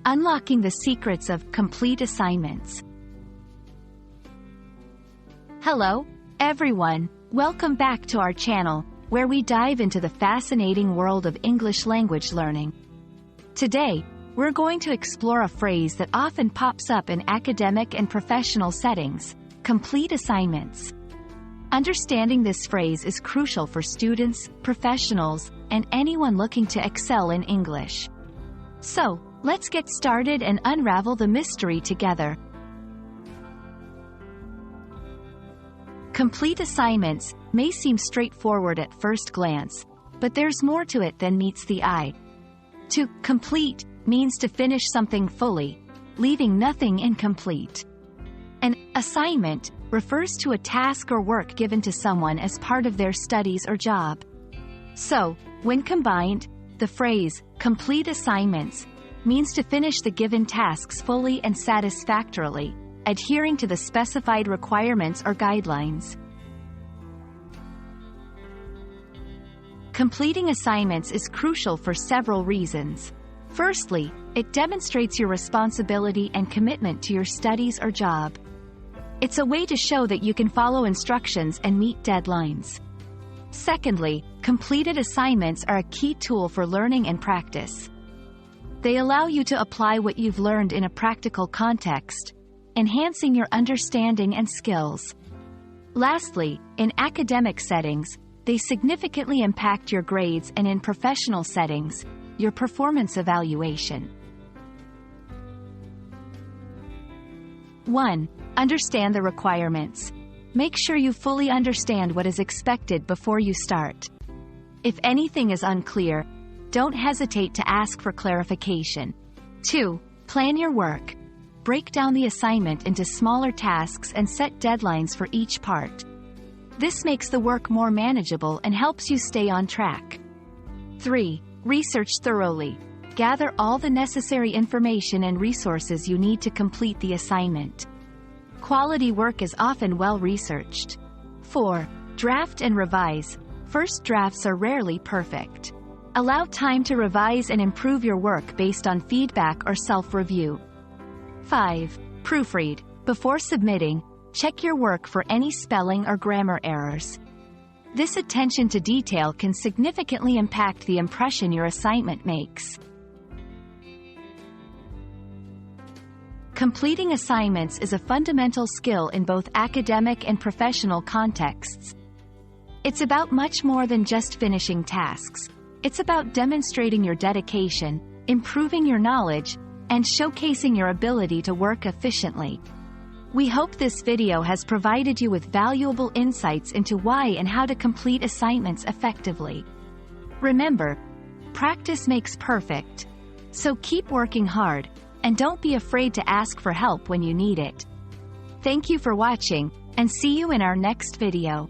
Unlocking the secrets of complete assignments. Hello, everyone. Welcome back to our channel, where we dive into the fascinating world of English language learning. Today, we're going to explore a phrase that often pops up in academic and professional settings: complete assignments. Understanding this phrase is crucial for students, professionals, and anyone looking to excel in English. So, let's get started and unravel the mystery together. Complete assignments may seem straightforward at first glance, but there's more to it than meets the eye. To complete means to finish something fully, leaving nothing incomplete. An assignment refers to a task or work given to someone as part of their studies or job. So, when combined, the phrase complete assignments means to finish the given tasks fully and satisfactorily, adhering to the specified requirements or guidelines. Completing assignments is crucial for several reasons. Firstly, it demonstrates your responsibility and commitment to your studies or job. It's a way to show that you can follow instructions and meet deadlines. Secondly, completed assignments are a key tool for learning and practice. They allow you to apply what you've learned in a practical context, enhancing your understanding and skills. Lastly, in academic settings, they significantly impact your grades, and in professional settings, your performance evaluation. 1. Understand the requirements. Make sure you fully understand what is expected before you start. If anything is unclear, don't hesitate to ask for clarification. 2. Plan your work. Break down the assignment into smaller tasks and set deadlines for each part. This makes the work more manageable and helps you stay on track. 3. Research thoroughly. Gather all the necessary information and resources you need to complete the assignment. Quality work is often well researched. 4. Draft and revise. First drafts are rarely perfect. Allow time to revise and improve your work based on feedback or self-review. 5. Proofread. Before submitting, check your work for any spelling or grammar errors. This attention to detail can significantly impact the impression your assignment makes. Completing assignments is a fundamental skill in both academic and professional contexts. It's about much more than just finishing tasks. It's about demonstrating your dedication, improving your knowledge, and showcasing your ability to work efficiently. We hope this video has provided you with valuable insights into why and how to complete assignments effectively. Remember, practice makes perfect. So keep working hard, and don't be afraid to ask for help when you need it. Thank you for watching, and see you in our next video.